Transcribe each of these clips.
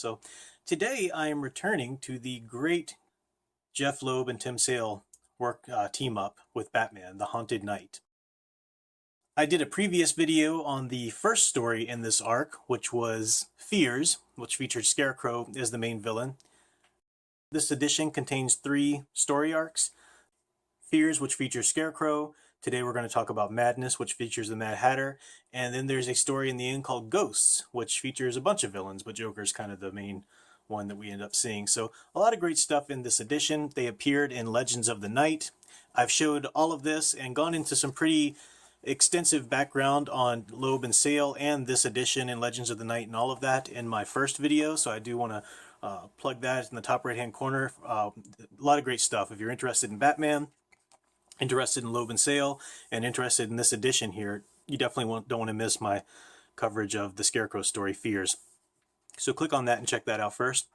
So today I am returning to the great Jeff Loeb and Tim Sale team up with Batman, The Haunted Knight. I did a previous video on the first story in this arc, which was Fears, which featured Scarecrow as the main villain. This edition contains 3 story arcs. Fears, which features Scarecrow. Today we're going to talk about Madness, which features the Mad Hatter. And then there's a story in the end called Ghosts, which features a bunch of villains, but Joker's kind of the main one that we end up seeing. So a lot of great stuff in this edition. They appeared in Legends of the Night. I've showed all of this and gone into some pretty extensive background on Loeb and Sale and this edition in Legends of the Night and all of that in my first video. So I do want to plug that in the top right hand corner. A lot of great stuff. If you're interested in Batman, interested in Loeb and Sale, and interested in this edition here, you definitely don't want to miss my coverage of the Scarecrow story, Fears. So click on that and check that out first.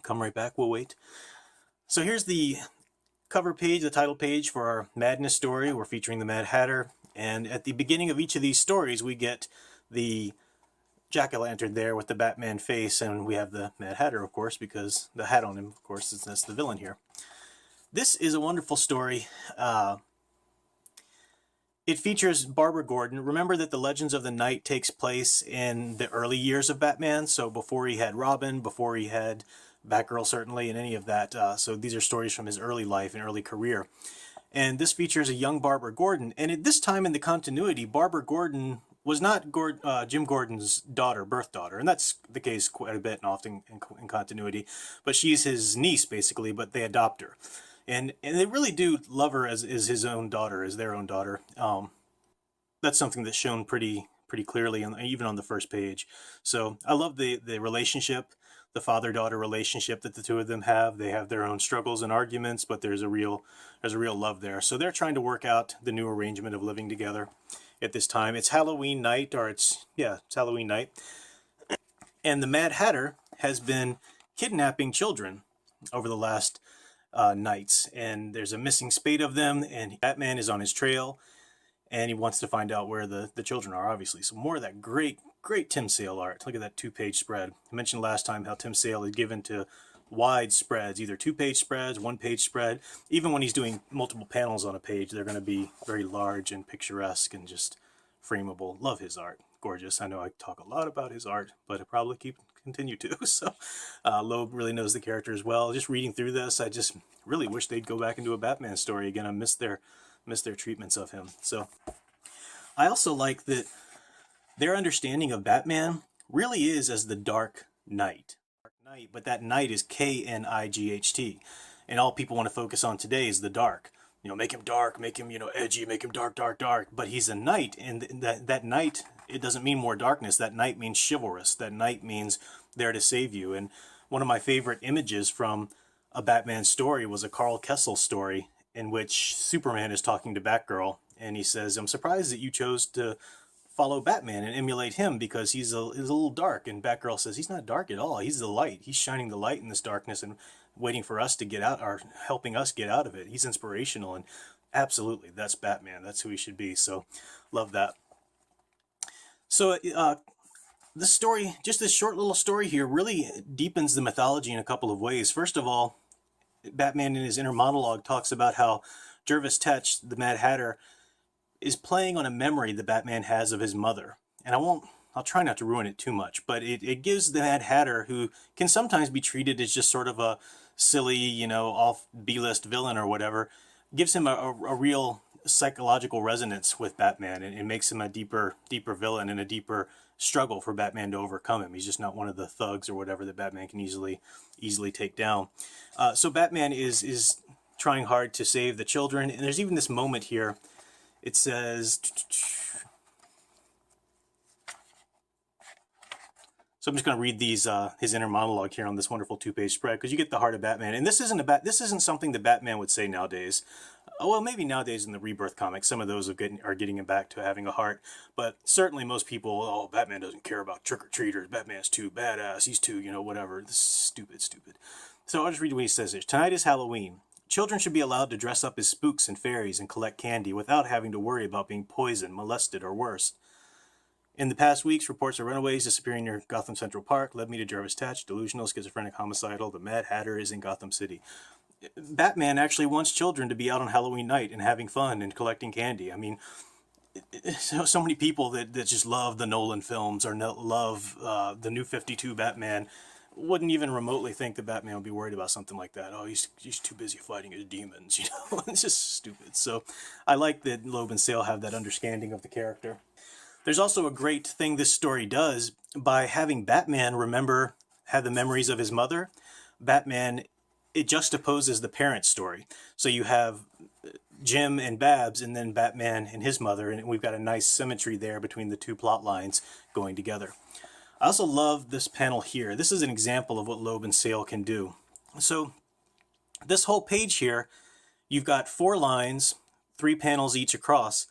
Come right back, we'll wait. So here's the cover page, the title page for our Madness story. We're featuring the Mad Hatter, and at the beginning of each of these stories we get the jack-o'-lantern there with the Batman face, and we have the Mad Hatter, of course, because the hat on him, of course, that's the villain here. This is a wonderful story. It features Barbara Gordon. Remember that the Legends of the Night takes place in the early years of Batman, so before he had Robin, before he had Batgirl certainly, and any of that. So these are stories from his early life and early career. And this features a young Barbara Gordon. And at this time in the continuity, Barbara Gordon was not Jim Gordon's daughter, birth daughter, and that's the case quite a bit and often in continuity. But she's his niece, basically, but they adopt her. And they really do love her as his own daughter, as their own daughter. That's something that's shown pretty clearly, even on the first page. So I love the relationship, the father-daughter relationship that the two of them have. They have their own struggles and arguments, but there's a real love there. So they're trying to work out the new arrangement of living together at this time. It's Halloween night, it's Halloween night. And the Mad Hatter has been kidnapping children over the last nights, and there's a missing spate of them, and Batman is on his trail, and he wants to find out where the children are, obviously. So more of that great Tim Sale art. Look at that 2-page spread. I mentioned last time how Tim Sale is given to wide spreads, either 2-page spreads, 1-page spread. Even when he's doing multiple panels on a page, they're going to be very large and picturesque and just frameable. Love his art. Gorgeous. I know I talk a lot about his art, but I probably continue to. So Loeb really knows the characters well. Just reading through this, I just really wish they'd go back and do a Batman story again. I miss their treatments of him. So I also like that their understanding of Batman really is as the Dark Knight. But that Knight is K-N-I-G-H-T. And all people want to focus on today is the dark. You know, make him dark, make him, edgy, make him dark. But he's a knight, and that knight, it doesn't mean more darkness. That knight means chivalrous. That knight means there to save you. And one of my favorite images from a Batman story was a Carl Kessel story in which Superman is talking to Batgirl, and he says, "I'm surprised that you chose to follow Batman and emulate him because he's a little dark." And Batgirl says, "He's not dark at all. He's the light. He's shining the light in this darkness and waiting for us to get out, or helping us get out of it. He's inspirational." And absolutely, that's Batman. That's who he should be. So love that. So this story, just this short little story here, really deepens the mythology in a couple of ways. First of all, Batman in his inner monologue talks about how Jervis Tetch, the Mad Hatter, is playing on a memory that Batman has of his mother. And I'll try not to ruin it too much, but it gives the Mad Hatter, who can sometimes be treated as just sort of a silly, off B-list villain or whatever, gives him a real psychological resonance with Batman, and it makes him a deeper villain and a deeper struggle for Batman to overcome him. He's just not one of the thugs or whatever that Batman can easily take down. So Batman is trying hard to save the children, and there's even this moment here. It says, so I'm just going to read these his inner monologue here on this wonderful 2-page spread, because you get the heart of Batman. And this isn't something that Batman would say nowadays. Well, maybe nowadays in the Rebirth comics, some of those are getting him back to having a heart. But certainly most people, oh, Batman doesn't care about trick-or-treaters. Batman's too badass. He's too, whatever. This is stupid. So I'll just read what he says here. Tonight is Halloween. Children should be allowed to dress up as spooks and fairies and collect candy without having to worry about being poisoned, molested, or worse. In the past weeks, reports of runaways disappearing near Gotham Central Park led me to Jarvis Tetch, delusional, schizophrenic, homicidal. The Mad Hatter is in Gotham City. Batman actually wants children to be out on Halloween night and having fun and collecting candy. I mean, so many people that just love the Nolan films or love the New 52 Batman wouldn't even remotely think that Batman would be worried about something like that. Oh, he's too busy fighting his demons, you know. It's just stupid. So I like that Loeb and Sale have that understanding of the character. There's also a great thing this story does by having Batman have the memories of his mother. Batman, it juxtaposes the parent story. So you have Jim and Babs, and then Batman and his mother, and we've got a nice symmetry there between the two plot lines going together. I also love this panel here. This is an example of what Loeb and Sale can do. So this whole page here, you've got 4 lines, 3 panels each across,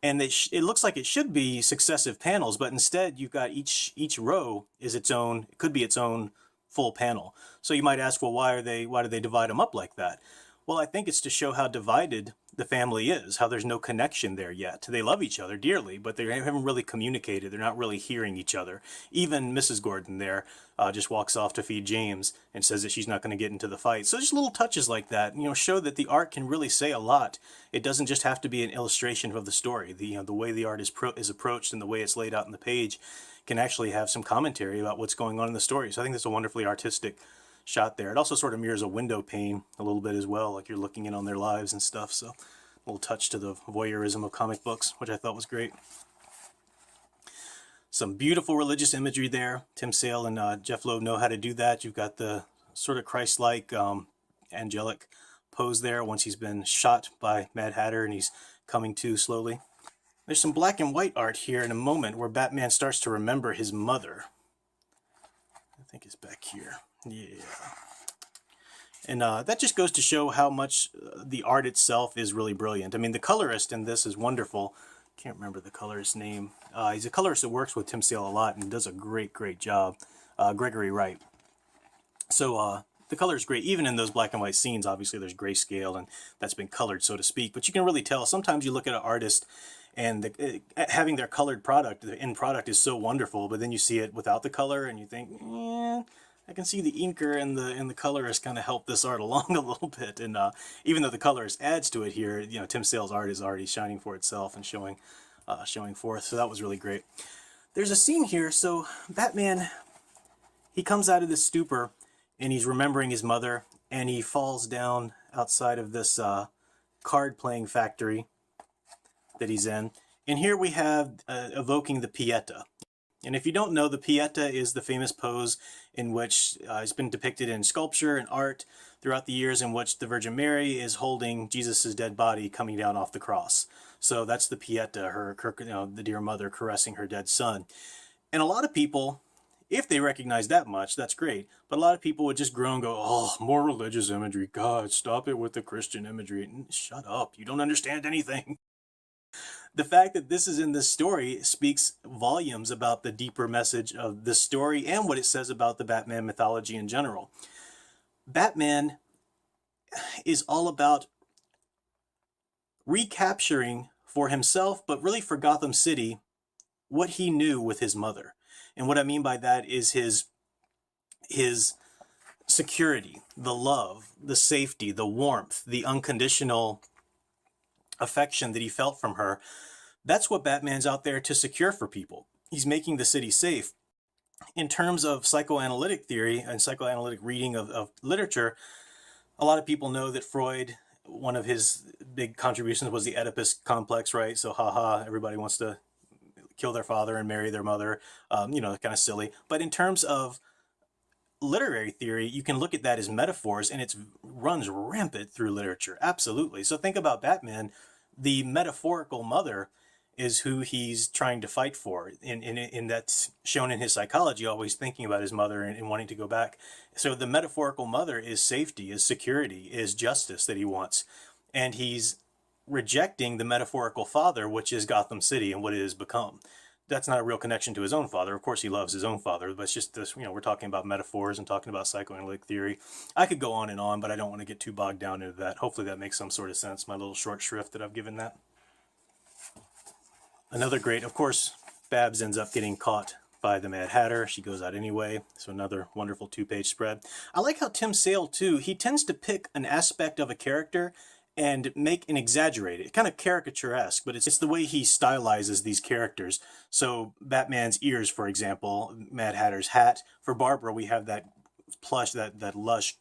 and it looks like it should be successive panels, but instead you've got each row is its own, it could be its own full panel. So you might ask, well, why do they divide them up like that? Well, I think it's to show how divided the family is, how there's no connection there yet. They love each other dearly, but they haven't really communicated. They're not really hearing each other. Even Mrs. Gordon there just walks off to feed James and says that she's not going to get into the fight. So just little touches like that, show that the art can really say a lot. It doesn't just have to be an illustration of the story. The way the art is approached and the way it's laid out in the page can actually have some commentary about what's going on in the story. So I think that's a wonderfully artistic shot there. It also sort of mirrors a window pane a little bit as well, like you're looking in on their lives and stuff. So a little touch to the voyeurism of comic books, which I thought was great. Some beautiful religious imagery there. Tim Sale and Jeff Loeb know how to do that. You've got the sort of Christ-like angelic pose there once he's been shot by Mad Hatter and he's coming to slowly. There's some black and white art here in a moment where Batman starts to remember his mother. I think it's back here. Yeah. And that just goes to show how much the art itself is really brilliant. I mean, the colorist in this is wonderful. Can't remember the colorist's name. He's a colorist that works with Tim Sale a lot and does a great job. Gregory Wright. So the color is great. Even in those black and white scenes, obviously there's grayscale and that's been colored, so to speak. But you can really tell. Sometimes you look at an artist and having their colored product, the end product is so wonderful, but then you see it without the color and you think, I can see the inker and the colorist kind of help this art along a little bit. And even though the colorist adds to it here, Tim Sale's art is already shining for itself and showing forth. So that was really great. There's a scene here. So Batman, he comes out of this stupor and he's remembering his mother, and he falls down outside of this card playing factory that he's in. And here we have evoking the Pieta. And if you don't know, the Pieta is the famous pose in which it's been depicted in sculpture and art throughout the years, in which the Virgin Mary is holding Jesus' dead body coming down off the cross. So that's the Pieta, the dear mother caressing her dead son. And a lot of people, if they recognize that much, that's great. But a lot of people would just groan and go, oh, more religious imagery. God, stop it with the Christian imagery. Shut up. You don't understand anything. The fact that this is in this story speaks volumes about the deeper message of this story and what it says about the Batman mythology in general. Batman is all about recapturing for himself, but really for Gotham City, what he knew with his mother. And what I mean by that is his security, the love, the safety, the warmth, the unconditional affection that he felt from her. That's what Batman's out there to secure for people. He's making the city safe. In terms of psychoanalytic theory and psychoanalytic reading of literature, a lot of people know that Freud, one of his big contributions was the Oedipus complex, right? So everybody wants to kill their father and marry their mother, kind of silly. But in terms of literary theory, you can look at that as metaphors, and it runs rampant through literature. Absolutely. So think about Batman. The metaphorical mother is who he's trying to fight for, and that's shown in his psychology, always thinking about his mother and wanting to go back. So the metaphorical mother is safety, is security, is justice that he wants. And he's rejecting the metaphorical father, which is Gotham City and what it has become. That's not a real connection to his own father. Of course, he loves his own father, but it's just this, we're talking about metaphors and talking about psychoanalytic theory. I could go on, but I don't want to get too bogged down into that. Hopefully that makes some sort of sense, my little short shrift that I've given that. Another great, of course, Babs ends up getting caught by the Mad Hatter. She goes out anyway. So another wonderful 2-page spread. I like how Tim Sale, too, he tends to pick an aspect of a character and make and exaggerate it. Kind of caricaturesque, but it's the way he stylizes these characters. So Batman's ears, for example, Mad Hatter's hat. For Barbara, we have that plush, that lush,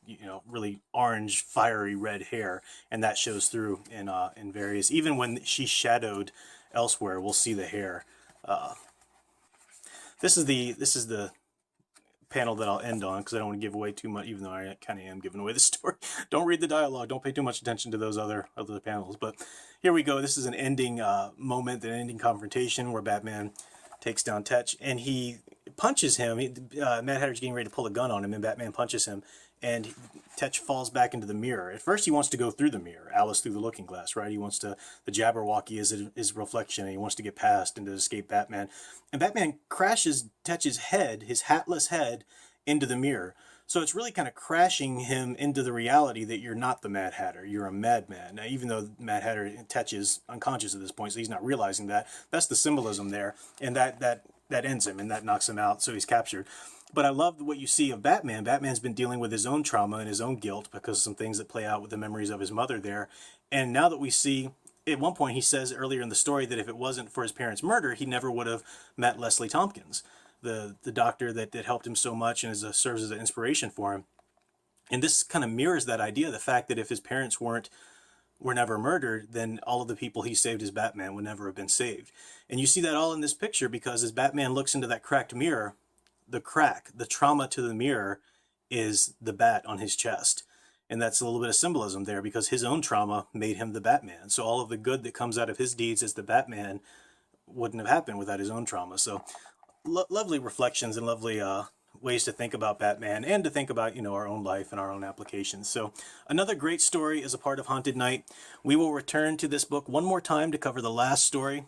really orange, fiery red hair, and that shows through in various. Even when she's shadowed elsewhere, we'll see the hair. This is the panel that I'll end on because I don't want to give away too much, even though I kind of am giving away the story. Don't read the dialogue. Don't pay too much attention to those other panels. But here we go. This is an ending moment, an ending confrontation where Batman takes down Tetch and he punches him. Mad Hatter's getting ready to pull a gun on him, and Batman punches him, and Tetch falls back into the mirror. At first, he wants to go through the mirror, Alice through the looking glass, right? He wants to, the Jabberwocky is his reflection, and he wants to get past and to escape Batman. And Batman crashes Tetch's head, his hatless head, into the mirror. So it's really kind of crashing him into the reality that you're not the Mad Hatter, you're a madman. Now, even though Mad Hatter, Tetch is unconscious at this point, so he's not realizing that. That's the symbolism there, and that ends him, and that knocks him out, so he's captured. But I love what you see of Batman. Batman's been dealing with his own trauma and his own guilt because of some things that play out with the memories of his mother there. And now that we see, at one point he says earlier in the story that if it wasn't for his parents' murder, he never would have met Leslie Tompkins, the doctor that helped him so much and serves as an inspiration for him. And this kind of mirrors that idea, the fact that if his parents were never murdered, then all of the people he saved as Batman would never have been saved. And you see that all in this picture because as Batman looks into that cracked mirror, the trauma to the mirror is the bat on his chest. And that's a little bit of symbolism there because his own trauma made him the Batman. So all of the good that comes out of his deeds as the Batman wouldn't have happened without his own trauma. So lovely reflections and lovely ways to think about Batman and to think about, our own life and our own applications. So another great story is a part of Haunted Night. We will return to this book one more time to cover the last story